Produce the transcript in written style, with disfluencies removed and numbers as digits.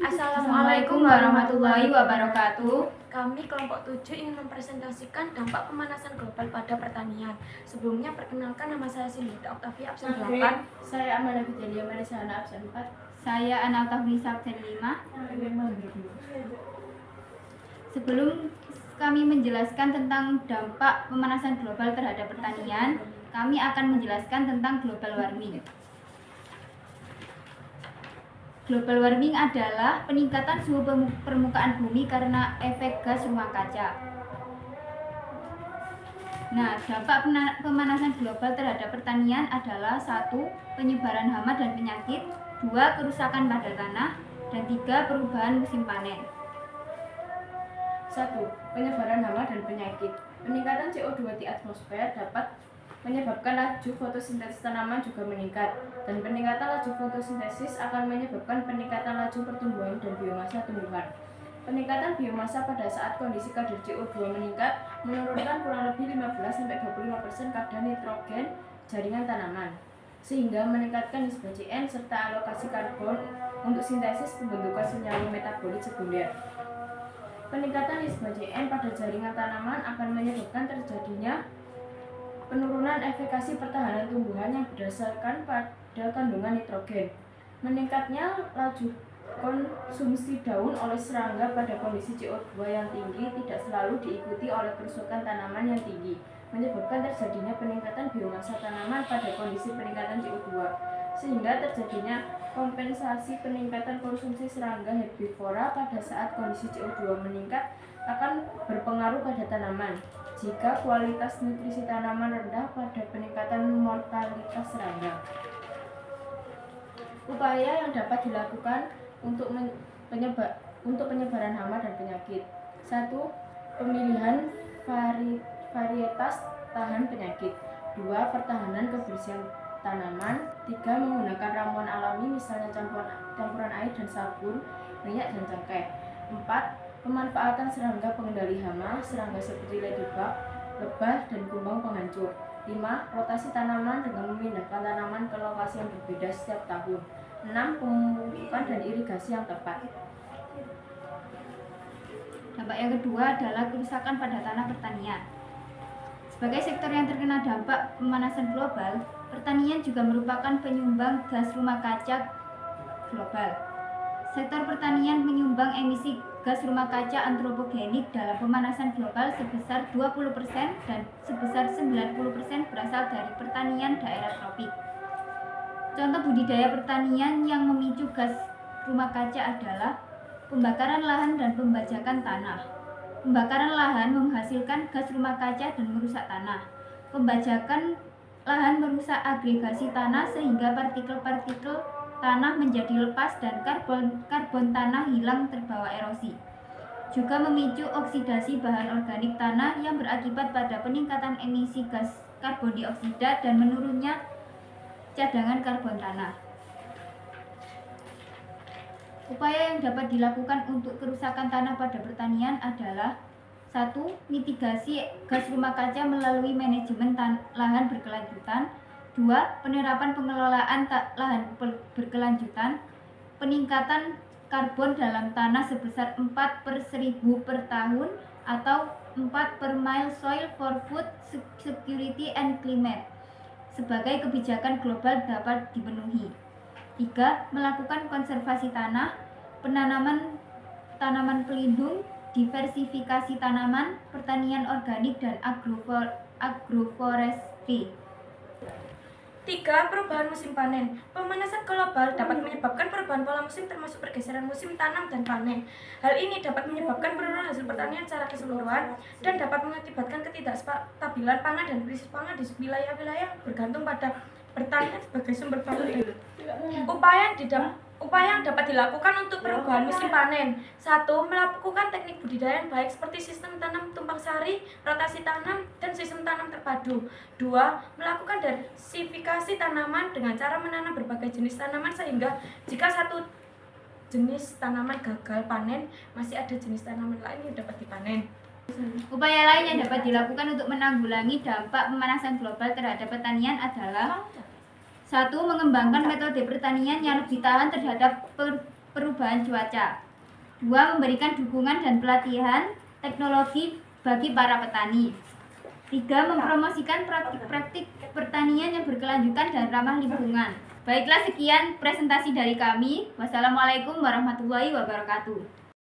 Assalamualaikum warahmatullahi wabarakatuh. Kami kelompok 7 ingin mempresentasikan dampak pemanasan global pada pertanian. Sebelumnya perkenalkan, nama saya Sinita Oktavia absen 8. Saya Amanda Fidelia Marisana absen 4. Saya Analta Hunisa absen 5. Sebelum kami menjelaskan tentang dampak pemanasan global terhadap pertanian, kami akan menjelaskan tentang global warming. Global warming adalah peningkatan suhu permukaan bumi karena efek gas rumah kaca. Nah, dampak pemanasan global terhadap pertanian adalah 1. Penyebaran hama dan penyakit, 2. Kerusakan pada tanah, dan 3. Perubahan musim panen. 1. Penyebaran hama dan penyakit. Peningkatan CO2 di atmosfer dapat menyebabkan laju fotosintesis tanaman juga meningkat, dan peningkatan laju fotosintesis akan menyebabkan peningkatan laju pertumbuhan dan biomasa tumbuhan. Peningkatan biomasa pada saat kondisi kadar CO2 meningkat menurunkan kurang lebih 15-25% kadar nitrogen jaringan tanaman, sehingga meningkatkan nisbah CN serta alokasi karbon untuk sintesis pembentukan senyawa metabolit sekunder. Peningkatan nisbah CN pada jaringan tanaman akan menyebabkan terjadinya penurunan efikasi pertahanan tumbuhan yang berdasarkan pada kandungan nitrogen. Meningkatnya laju konsumsi daun oleh serangga pada kondisi CO2 yang tinggi tidak selalu diikuti oleh kerusakan tanaman yang tinggi, menyebabkan terjadinya peningkatan biomasa tanaman pada kondisi peningkatan CO2, sehingga terjadinya kompensasi peningkatan konsumsi serangga herbivora pada saat kondisi CO2 meningkat akan berpengaruh pada tanaman. Jika kualitas nutrisi tanaman rendah pada peningkatan mortalitas serangga. Upaya yang dapat dilakukan untuk penyebaran hama dan penyakit. 1. Pemilihan varietas tahan penyakit. 2. Pertahanan kebersihan tanaman. 3. Menggunakan ramuan alami misalnya campuran air dan sabun, minyak dan cengkeh. 4. Pemanfaatan serangga pengendali hama, serangga seperti ladybug, lebah, dan kumbang penghancur. 5. Rotasi tanaman dengan memindahkan tanaman ke lokasi yang berbeda setiap tahun. 6. Pemupukan dan irigasi yang tepat. Dampak yang kedua adalah kerusakan pada tanah pertanian. Sebagai sektor yang terkena dampak pemanasan global, pertanian juga merupakan penyumbang gas rumah kaca global. Sektor pertanian menyumbang emisi gas rumah kaca antropogenik dalam pemanasan global sebesar 20% dan sebesar 90% berasal dari pertanian daerah tropik. Contoh budidaya pertanian yang memicu gas rumah kaca adalah pembakaran lahan dan pembajakan tanah. Pembakaran lahan menghasilkan gas rumah kaca dan merusak tanah. Pembajakan lahan merusak agregasi tanah sehingga partikel-partikel tanah menjadi lepas dan karbon tanah hilang terbawa erosi. Juga memicu oksidasi bahan organik tanah yang berakibat pada peningkatan emisi gas karbon dioksida dan menurunnya cadangan karbon tanah. Upaya yang dapat dilakukan untuk kerusakan tanah pada pertanian adalah 1. Mitigasi gas rumah kaca melalui manajemen lahan berkelanjutan. 2. Penerapan pengelolaan lahan berkelanjutan. Peningkatan karbon dalam tanah sebesar 4/1000 per tahun atau 4 per mile soil for food security and climate sebagai kebijakan global dapat dipenuhi. 3. Melakukan konservasi tanah, penanaman tanaman pelindung, diversifikasi tanaman, pertanian organik, dan agroforestry. 3. Perubahan musim panen. Pemanasan global dapat menyebabkan perubahan pola musim termasuk pergeseran musim tanam dan panen. Hal ini dapat menyebabkan penurunan hasil pertanian secara keseluruhan dan dapat mengakibatkan ketidakstabilan pangan dan krisis pangan di wilayah-wilayah bergantung pada pertanian sebagai sumber pangan. Upaya yang dapat dilakukan untuk perubahan musim panen. 1. Melakukan teknik budidaya yang baik seperti sistem tanam tumpang sari, rotasi tanam, dan sistem tanam terpadu. 2. Melakukan diversifikasi tanaman dengan cara menanam berbagai jenis tanaman sehingga jika satu jenis tanaman gagal panen, masih ada jenis tanaman lain yang dapat dipanen. Upaya lain yang dapat dilakukan untuk menanggulangi dampak pemanasan global terhadap pertanian adalah 1. Mengembangkan metode pertanian yang lebih tahan terhadap perubahan cuaca. 2. Memberikan dukungan dan pelatihan teknologi bagi para petani. 3. Mempromosikan praktik-praktik pertanian yang berkelanjutan dan ramah lingkungan. Baiklah, sekian presentasi dari kami. Wassalamualaikum warahmatullahi wabarakatuh.